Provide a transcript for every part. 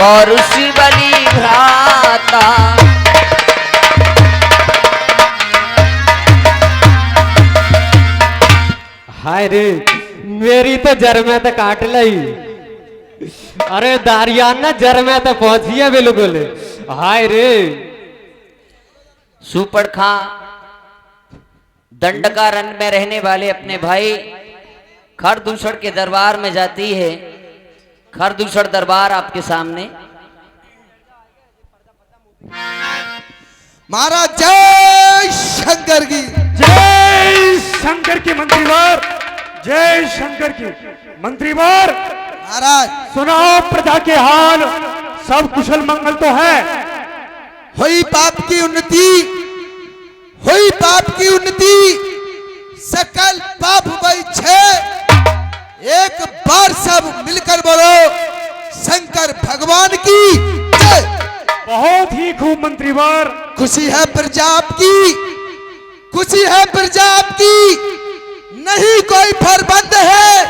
और उसी बलि भ्राता। हाय रे, मेरी तो जर में तो काट ली। अरे दारियाना जर में तो पहुंची है बिल्कुल। हाय रे, सुपड़ खां दंडकारण्य में रहने वाले अपने भाई खरदूषण के दरबार में जाती है। खरदूषण दरबार आपके सामने। महाराज जय शंकर की। जय शंकर की मंत्रीवर, जय शंकर की मंत्रीवर। महाराज सुनाओ प्रजा के हाल, सब कुशल मंगल तो है? हुई पाप की उन्नति, हुई पाप की उन्नति, सकल पाप भई छे। एक बार सब मिलकर बोलो शंकर भगवान की जय। बहुत ही खूब मंत्रीवर। खुशी है प्रजा आपकी, खुशी है प्रजा आपकी। नहीं कोई प्रबंध है,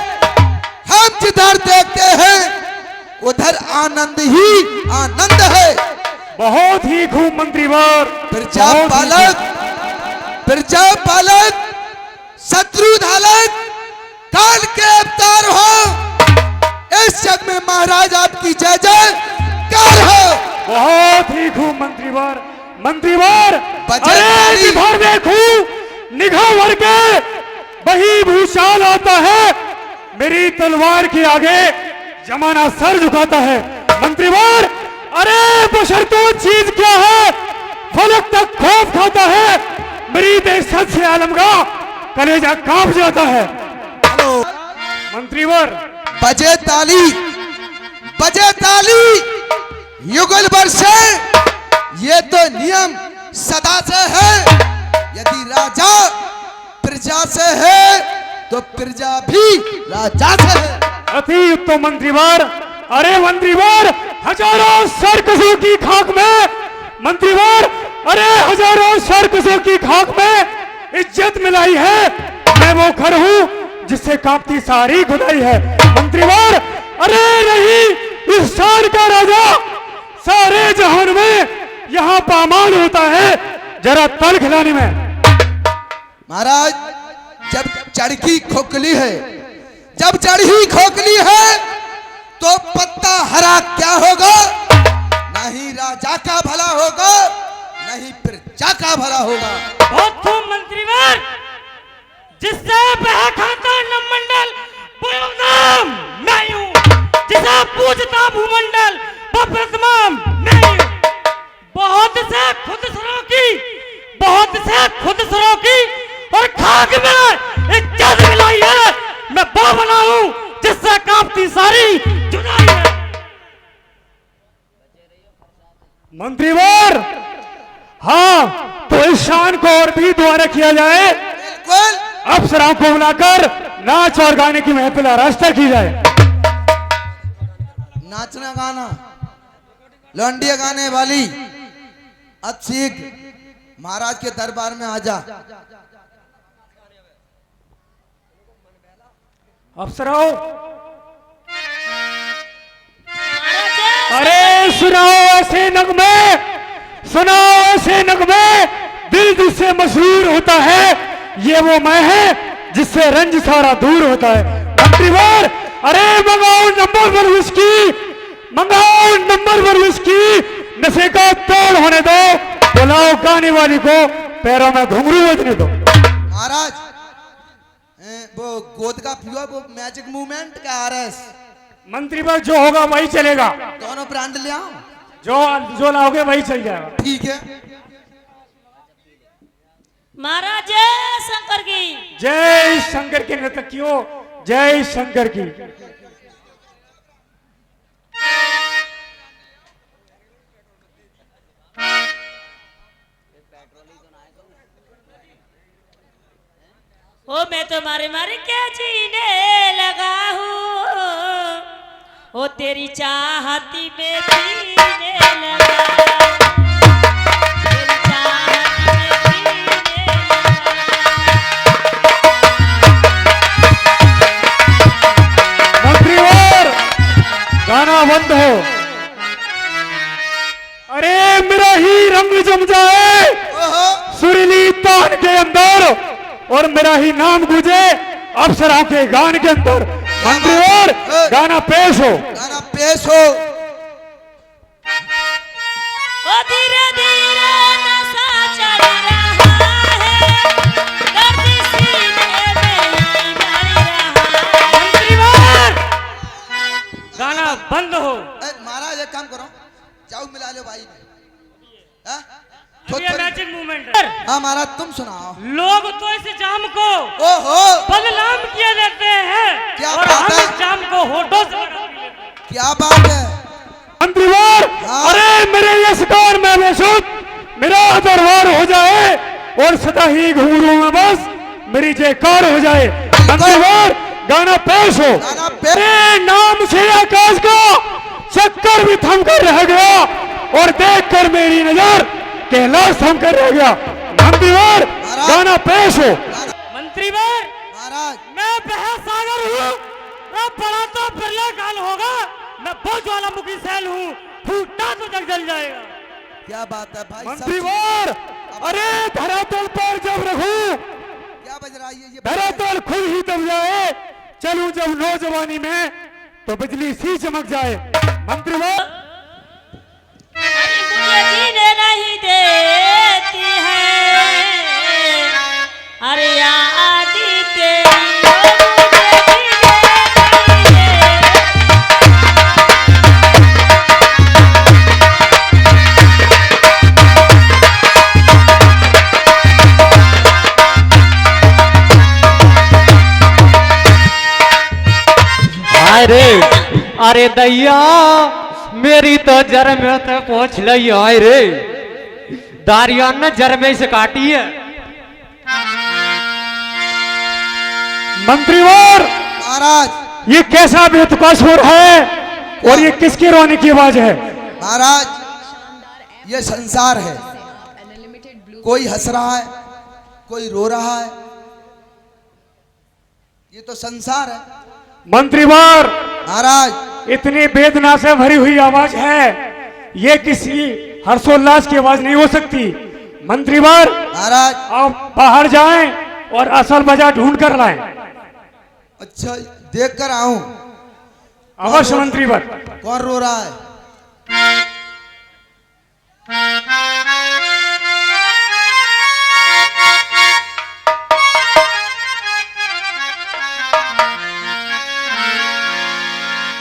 हम जिधर देखते हैं उधर आनंद ही आनंद है। बहुत ही खूब मंत्रीवर। प्रजा पालक, प्रजा पालक, शत्रु धालक, काल के अवतार हो। इस जग में महाराज आपकी जय जय कार हो। बहुत ही खूब मंत्रीवर। मंत्रीवर, बजट अरे वाली- जिधर देखूं निगाह भर के वही भूषाल आता है। मेरी तलवार के आगे जमाना सर झुकाता है। मंत्रीवर, अरे बशर्तो चीज क्या है, फलक तक खौफ खाता है। मेरी दहशत से आलमगा कलेजा कांप जाता है। हेलो मंत्रीवर, बजे ताली, बजे ताली, युगल वर्षे। ये तो नियम सदा से है। यदि राजा प्रजा से है तो प्रजा भी राजा से है। अति उत्तम मंत्रीवर। अरे मंत्रीवर, हजारों सर्कसों की खाक में, मंत्रीवर, अरे हजारों सर्कसों की खाक में इज्जत मिलाई है। मैं वो घर हूं जिससे कांपती सारी खुदाई है। मंत्रीवर, अरे नहीं, इस शान का राजा सारे जहान में यहां पामाल होता है जरा तल खिलाने में। महाराज जब चढ़की खोखली है, जब चढ़ी खोखली है तो पत्ता हरा क्या होगा? नहीं राजा का भला होगा, नहीं प्रजा का भला होगा। बहुत खूब मंत्रीवर। जिससे बह खाता नमंडल वो नाम मैं हूं, जिसे पूजता भूमंडल वो प्रथम मैं हूं। बहुत से खुद सरों की, बहुत से खुद सरों की और खाक में इज्जत मिलाई है। मैं वो बना हूं जिससे कांपती सारी जुदाई है। मंत्रीवर, हाँ तो इस शान को और भी दोबारा किया जाए। बिल्कुल। अप्सराओं को बुलाकर नाच और गाने की महफिल आरास्ता की जाए। नाचना गाना, लौंडिया गाने वाली अब शीघ्र महाराज के दरबार में आजा। अप्सराओं, अरे सुनाओ ऐसे नगमे, सुनाओ ऐसे नगमे, दिल जिससे मशहूर होता है। ये वो मैं है जिससे रंज सारा दूर होता है। मंत्रीवर, अरे मंगाओ नंबर पर विस्की, मंगाओ नंबर पर विस्की। नशे का तोड़ होने दो, बुलाओ गाने वाली को, पैरों में घुंघरू बजने दो। महाराज वो गोद का पियो, वो मैजिक मूवमेंट का आरएस मंत्रीवर, जो होगा वही चलेगा। दोनों ब्रांड ले आओ। जो लाओगे वही चल जाएगा। ठीक है। महाराज जय शंकर की। जय शंकर के नर्तकियों, जय शंकर की। ओ मैं तो मारे मारे क्या जीने लगा हूँ, ओ तेरी चाहती में जीने लगा, तेरी चाहती में जीने लगा। मंत्रीवर, गाना बंद हो। मेरा ही नाम गूंजे अप्सराओं के गान के अंदर। मंत्रीवर गाना पेश हो। गाना पेश हो। ओ धीरे धीरे नशा चढ़ रहा है, दर्द सीने में ही बढ़ रहा है। मंत्रीवर गाना बंद हो। महाराज एक काम करो, जाओ मिला लो भाई। हाँ? अब ये मैजिक मूवमेंट है। हाँ महाराज तुम सुनाओ। लोग तो इस जाम को ओहो बदनाम किए देते हैं क्या और बात हम है? इस जाम को होठों से लगा देते हैं। क्या बात है। मंत्रीवर हाँ। अरे मेरे यश गान में बेसुध मेरा दरबार हो जाए और सदा ही घुंघरू में बस मेरी जयकार हो जाए। मंत्रीवर गाना पेश हो। गाना पेश। तेरे नाम से आकाश का चक्कर भी थम कर रह गया और देखकर मेरी नजर कैलाश थम कर रह गया। मंत्रीवर गाना पेश हो। मंत्रीवर महाराज मैं बहस सागर हूँ, मैं बड़ा तो बिरला काल होगा, मैं बहुत ज्वालामुखी सैल हूँ, फूटा तो जग जल जाएगा। क्या बात है भाई। सब मंत्रीवर अरे धरातल पर जब रखूं क्या बज रहा है ये धरातल खुद ही दब जाए, चलूं जब नौजवानी में तो बिजली सी चमक जाए। मंत्रीवर अरे मुझे जीने नहीं देती है, अरे आदि तेरी मुझे जीने नहीं अरे अरे दैया मेरी तो जर में तो पहुंच लई आए रे। दारियान ने जर में से काटी है। मंत्रीवर महाराज ये कैसा बेतुका सुर है और ये किसकी रोने की आवाज है? महाराज ये संसार है, कोई हंस रहा है कोई रो रहा है, ये तो संसार है। मंत्रीवर महाराज इतनी वेदना से भरी हुई आवाज है, ये किसी हर्षोल्लास की आवाज नहीं हो सकती। मंत्रीवर महाराज आप बाहर जाएं और असल वजह ढूंढ कर लाएं। अच्छा देख कर आऊं अवश्य मंत्रीवर। कौन रो रहा है।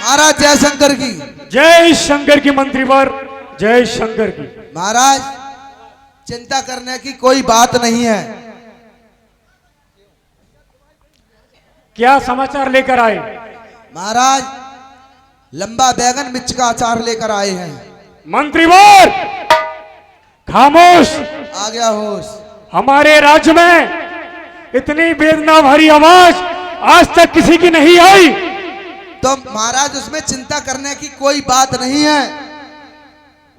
महाराज जय शंकर की। जय शंकर की मंत्रीवर, जय शंकर की। महाराज चिंता करने की कोई बात नहीं है। क्या समाचार लेकर आए? महाराज लंबा बैगन मिर्च का अचार लेकर आए हैं। मंत्रीवर खामोश। आ गया होश। हमारे राज्य में इतनी वेदना भरी आवाज आज तक किसी की नहीं आई। तो महाराज उसमें चिंता करने की कोई बात नहीं है।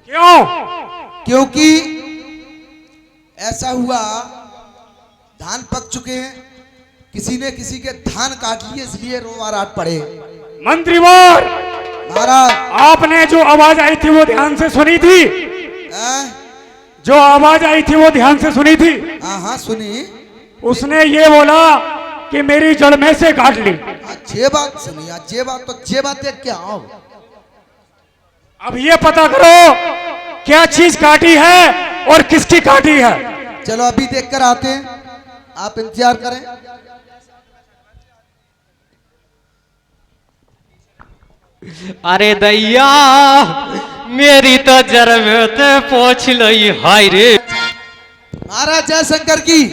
क्यों? क्योंकि ऐसा हुआ धान पक चुके हैं, किसी ने किसी के धान काट लिए इसलिए रोवाराट पड़े। मंत्रीवर महाराज आपने जो आवाज आई थी वो ध्यान से सुनी थी? जो आवाज आई थी वो ध्यान से सुनी थी? हाँ हाँ सुनी। उसने ये बोला कि मेरी जड़ में से काट ली। अच्छी बात सुनी, अच्छी बात तो अच्छी बात है। क्या हो अब ये पता करो क्या चीज काटी है और किसकी काटी है। चलो अभी देख कर आते हैं, आप इंतजार करें। अरे दैया मेरी तो जर में तो पहुंच लई हाय रे। महाराज जय शंकर की।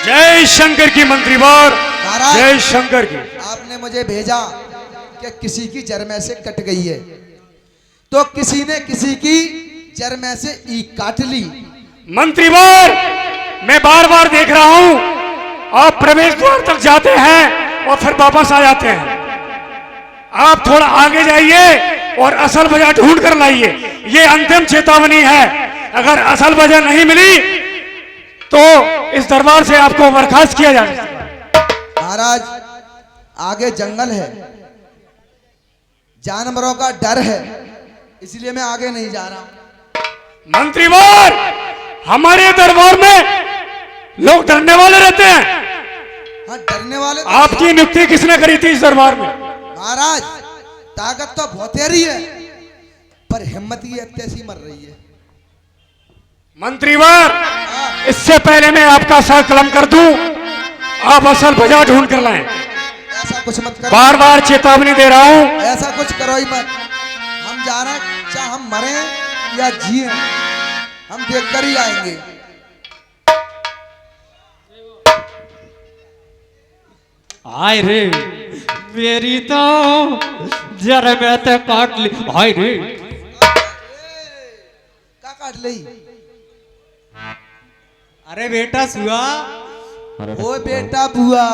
जय शंकर की मंत्रीवर, महाराज जय शंकर की। आपने मुझे भेजा कि किसी की जड़ में से कट गई है, तो किसी ने किसी की जड़ में से ईख काट ली। मंत्रीवर मैं बार बार देख रहा हूं आप प्रवेश द्वार तक जाते हैं और फिर वापस आ जाते हैं। आप थोड़ा आगे जाइए और असल वजह ढूंढ कर लाइए। ये अंतिम चेतावनी है, अगर असल वजह नहीं मिली तो इस दरबार से आपको बर्खास्त किया जाएगा। महाराज आगे जंगल है, जानवरों का डर है, इसलिए मैं आगे नहीं जा रहा हूं। मंत्रीवर हमारे दरबार में लोग डरने वाले रहते हैं, हाँ डरने वाले तो आपकी नियुक्ति किसने करी थी इस दरबार में? महाराज ताकत तो बहुतेरी है पर हिम्मत ही तैसी मर रही है। मंत्रीवर, इससे पहले मैं आपका सर कलम कर दूं, आप असल वजह ढूंढ कर लाएं। ऐसा कुछ मत करो, बार बार चेतावनी दे रहा हूं। ऐसा कुछ करो ही मत। हम जा रहे हैं, चाहे हम मरे या जिए हम देख कर ही आएंगे। हाय रे मेरी तो जर में तो काट ली। हाय रे का काट ली? अरे बेटा सुआ, ओ बेटा बुआ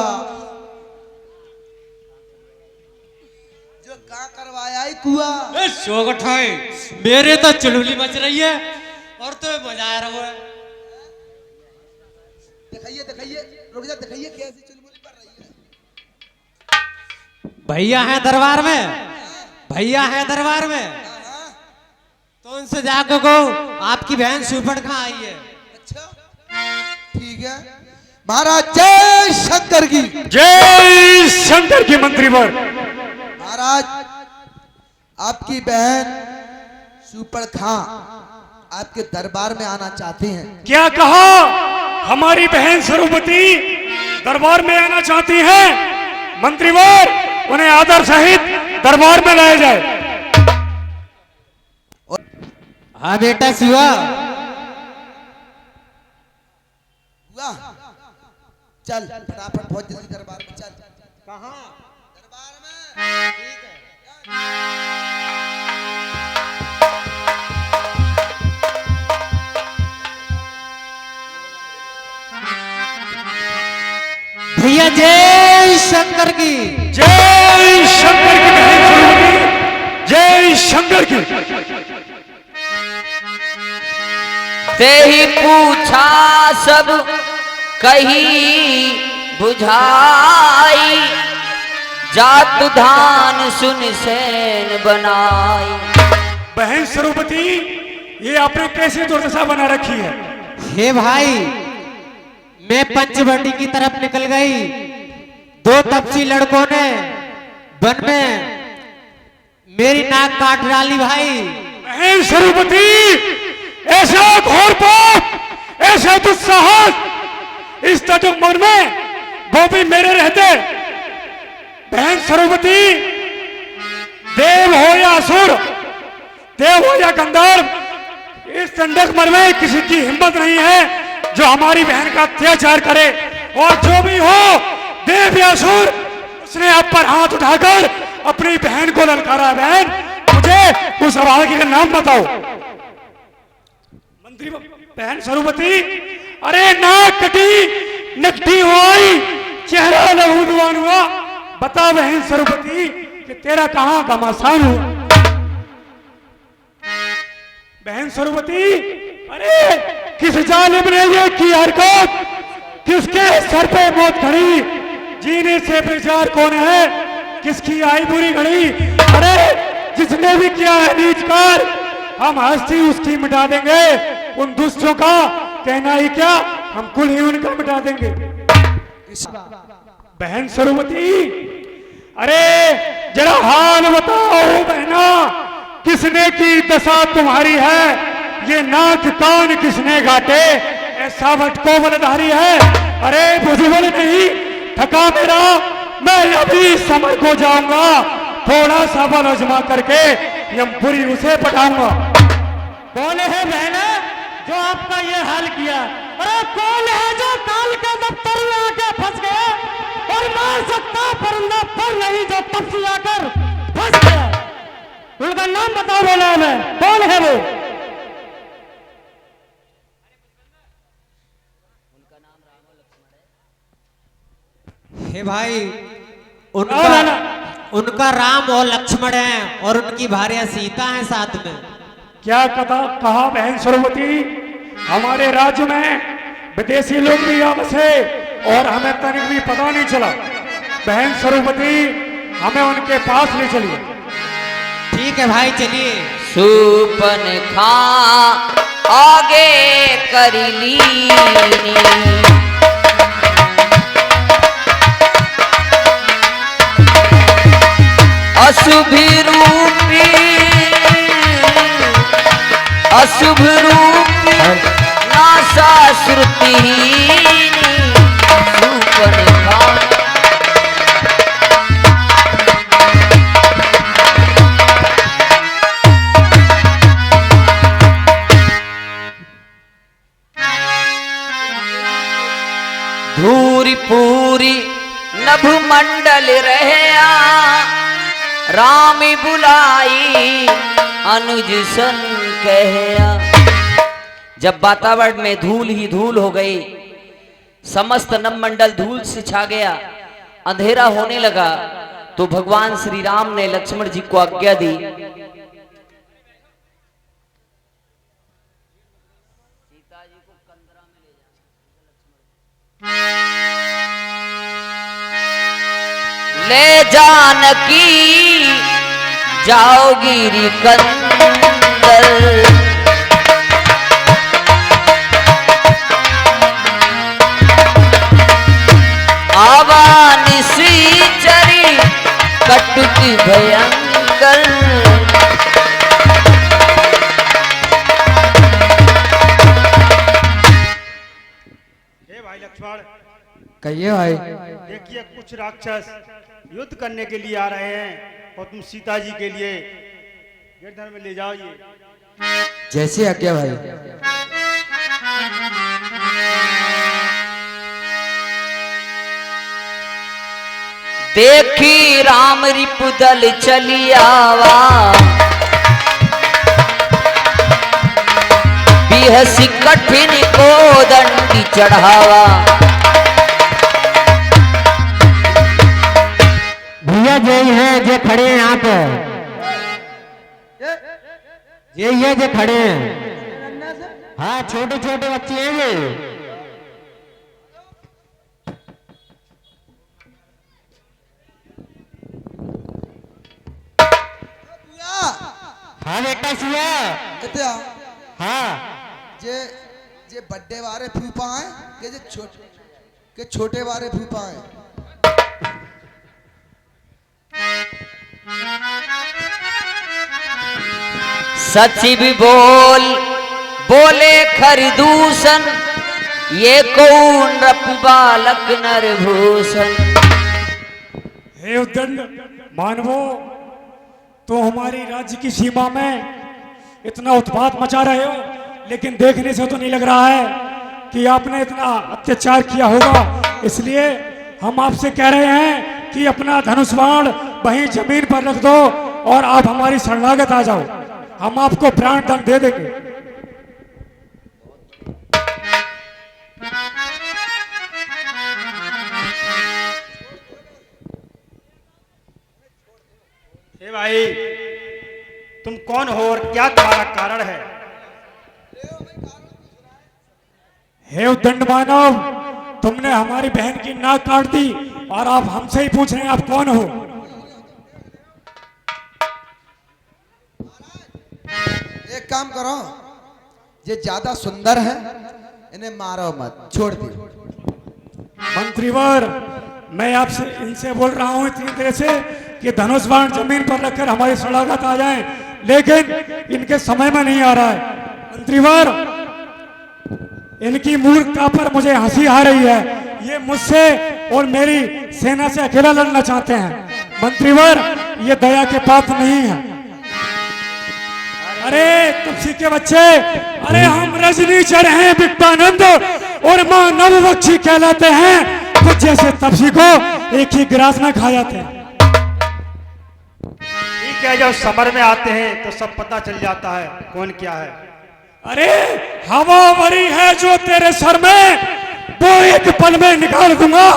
जो का करवाया है कुआ। शोगट है मेरे तो चुलबुली मच रही है और तो बजा रहा है। दिखाइए दिखाइए, रुक जा, दिखाइए कैसी चुलबुली कर रही है। भैया है दरबार में, भैया है दरबार में, तो उनसे जाकर को आपकी बहन सुपड़ कहाँ आई है। अच्छा ठीक है महाराज, जय शंकर की। जय शंकर की मंत्रीवर। महाराज आपकी बहन सुपड़ खां आपके दरबार में आना चाहती हैं। क्या कहा? हमारी बहन सरूपति दरबार में आना चाहती हैं? मंत्रीवर, उन्हें आदर सहित दरबार में लाया जाए। हाँ बेटा सुआ, हुआ चल फटाफट बहुत जल्दी दरबार में चल। कहाँ? दरबार में। ठीक है। भैया जय शंकर की। जय शंकर की बहन सरूपति, जय शंकर की। ते ही पूछा सब कही बुझाई, जात धान सुन सैन बनाई। बहन सरूपति, ये आपने कैसे दुर्दशा बना रखी है? हे भाई, मैं पंचवटी की तरफ निकल गई, दो तपसी लड़कों ने वन में मेरी नाक काट डाली भाई। बहन सरूपति, ऐसा घोर पाप, ऐसा दुस्साहस इस तटुमर में वो भी मेरे रहते। बहन सरूपति, देव हो या असुर, देव हो या गंधर्व, इस दंडक में किसी की हिम्मत नहीं है जो हमारी बहन का अत्याचार करे। और जो भी हो, देव या असुर, उसने आप पर हाथ उठाकर अपनी बहन को ललकारा। बहन, मुझे उस अभागी का नाम बताओ। मंत्री बहन सरूपति, अरे नाक कटी, नकटी हुई, चेहरा लहूलुहान हुआ। बता बहन सरूपति कि तेरा कहां घमासान हुआ? बहन सरूपति, अरे किस जालिम ने ये की हरकत? किसके सर पे मौत खड़ी? जीने से बेजार कौन है? किसकी आई बुरी घड़ी? अरे जिसने भी किया है नीच कार, हम हस्ती उसकी मिटा देंगे। उन दुष्टों का कहना ही क्या, हम कुल ही उनका मिटा देंगे। बहन सरूपति, अरे जरा हाल बताओ बहना, किसने की दशा तुम्हारी है? ये नाक कान किसने घाटे? ऐसा भटको बलधारी है। अरे बुजुर्ग नहीं थका मेरा, मैं अभी समर को जाऊंगा, थोड़ा सा बल आजमा करके यमपुरी उसे पटाऊंगा। कौन है बहना जो आपका ये हाल किया? अरे कौन है जो काल के दफ्तर में आके फंस गया और मार सकता परिंदा पर नहीं जो तब से आकर फंस गया? उनका नाम बताओ, बोला मैं, कौन है वो? हे भाई, उनका राम और लक्ष्मण है और उनकी भार्या सीता है साथ में। क्या कहा बहन सरूपति? हमारे राज्य में विदेशी लोग भी आ बसे और हमें तनिक भी पता नहीं चला। बहन सरूपति, हमें उनके पास ले चलिए। ठीक है भाई, चलिए। सुपन खां आगे कर लीनी, अशुभ रूपी अशुभ रूपी नासा श्रुतिहीनी सुपनिखा धूरी पूरी नभ मंडल रहया रामी बुलाई अनुज सन कहया। जब वातावरण में धूल ही धूल हो गई, समस्त नवमंडल धूल से छा गया, अंधेरा होने लगा, तो भगवान श्री राम ने लक्ष्मण जी को आज्ञा दी। ले जानकी जाओ गिरी कंदर आवान सी चरी कटुकी भयंकर। हे भाई लक्ष्मण, कहिए भाई। देखिए कुछ राक्षस युद्ध करने के लिए आ रहे हैं और तुम सीता जी के लिए गिरधर में ले जाओ। ये जैसे आज्ञा भाई। देखी राम रिपुदल चली आवा बिहसी कठिन को दंडी चढ़ावा। भैया यही है जो खड़े हैं यहाँ पे, यही है जो खड़े हैं। हाँ छोटे छोटे बच्चे हैं ये। हाँ बेटा सुआ। इत्या हाँ जे जे बड्डे वाले फूफा हैं के छोटे वाले फूफा हैं। सचिव बोले खरदूषण ये कौन रप बालक नरभूषण। हे उद्दंड मानवो, तो हमारी राज्य की सीमा में इतना उत्पात मचा रहे हो, लेकिन देखने से तो नहीं लग रहा है कि आपने इतना अत्याचार किया होगा। इसलिए हम आपसे कह रहे हैं कि अपना धनुष बाण वहीं जमीन पर रख दो और आप हमारी शरणागत आ जाओ, हम आपको प्राण दंड दे देंगे। हे भाई, तुम कौन हो और क्या तुम्हारा कारण है? हे उद्दंड मानव, तुमने हमारी बहन की नाक काट दी और आप हमसे ही पूछ रहे हैं आप कौन हो? एक काम करो, ये ज्यादा सुंदर है, इन्हें मारो मत, छोड़ दो। मंत्रीवर, मैं आपसे इनसे बोल रहा हूं इतनी देर से कि धनुष बाण जमीन पर रखकर हमारी शरणागत आ जाएं, लेकिन इनके समय में नहीं आ रहा है। मंत्रीवर, इनकी मूर्खता पर मुझे हंसी आ रही है। ये मुझसे और मेरी सेना से अकेला लड़ना चाहते हैं। मंत्रीवर, ये दया के पात्र नहीं है। अरे तुलसी के बच्चे, अरे हम रजनीचर हैं विक्टानंद और मां नवबक्षी कहलाते हैं। कुछ जैसे तपसी को एक ही गिलास में खा जाते हैं। ठीक है, जब समर में आते हैं तो सब पता चल जाता है कौन क्या है। अरे हवा भरी है जो तेरे सर में, वो एक पल में निकाल दूंगा,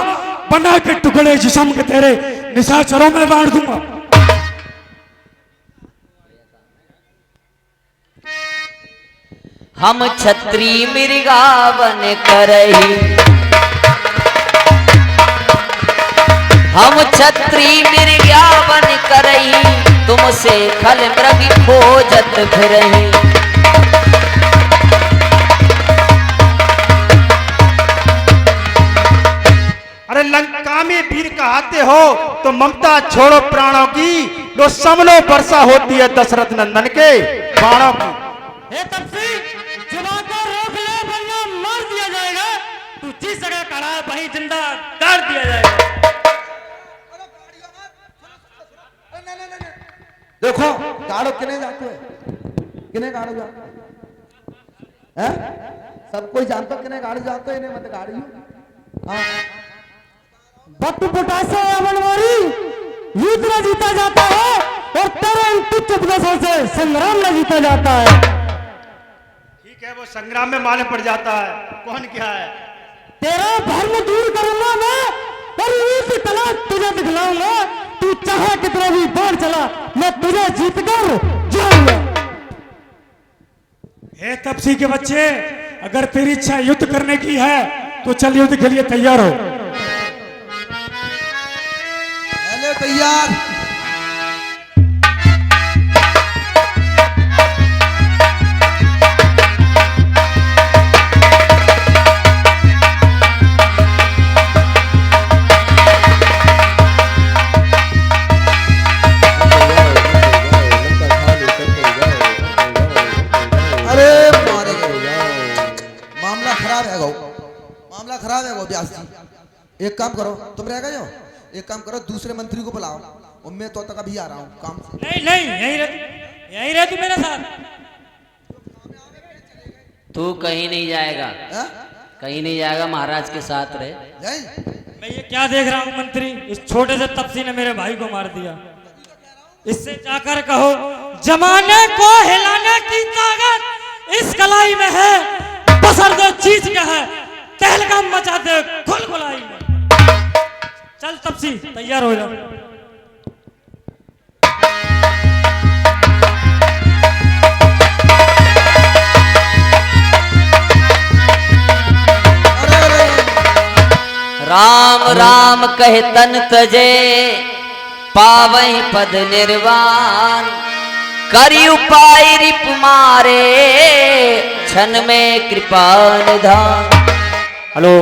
बना के टुकड़े जिस्म के तेरे निशाचरों में बांट दूंगा। हम छत्री मृगा बन करही, हम छत्री मृगा बन करही, तुमसे खल मृग खोजत फिरही। अरे लंका में वीर कहते हो तो ममता छोड़ो प्राणों की, लो समलो वर्षा होती है दशरथ नंदन के बाणों की। हे तपसी, जुबान को रोक ले वरना मार दिया जाएगा। तू जिस जगह खड़ा है वहीं जिंदा गाड़ दिया जाएगा। देखो गाड़ो किने जाते हैं, किने गाड़ो जाते हैं, सब कोई जानता किने गाड़ी जाते हैं, इन्हें मत गाड़ी हाँ। बट्टू पुटासे बनवारी युद्ध में जीता जाता है और तेरे तुच्छ उपदेशों से संग्राम में जीता जाता है। ठीक है, वो संग्राम में मालूम पड़ जाता है कौन क्या है। तेरा भ्रम दूर करूंगा मैं और युद्ध कला तुझे दिखलाऊंगा। तू चाहे कितना भी बाढ़ चला, मैं तुझे जीत कर जाऊंगा। हे तपसी के बच्चे, अगर तेरी इच्छा युद्ध करने की है तो चल युद्ध के लिए तैयार हो। पहले तैयार। मामला खराब है वो व्यास जी। एक काम करो, तुम रह गए हो, एक काम करो दूसरे मंत्री को बुलाओ और मैं तो तक अभी आ रहा हूँ काम से। नहीं नहीं, यहीं रह तू मेरे साथ। तू कहीं नहीं जाएगा, है? कहीं नहीं जाएगा, महाराज के साथ रहे। मैं ये क्या देख रहा हूँ मंत्री, इस छोटे से तपसी ने मेरे भाई को मार दिया। इससे जाकर कहो जमाने को हिलाने की ताकत इस कलाई में है, बसर दो चीज का है, तहलका मचा दे खुल खुलाई में। चल तपसी तैयार हो जा। राम राम कह तन तजे पावई पद निर्वाण, करी उपाय रिप मारे क्षण में कृपा निधान। हेलो।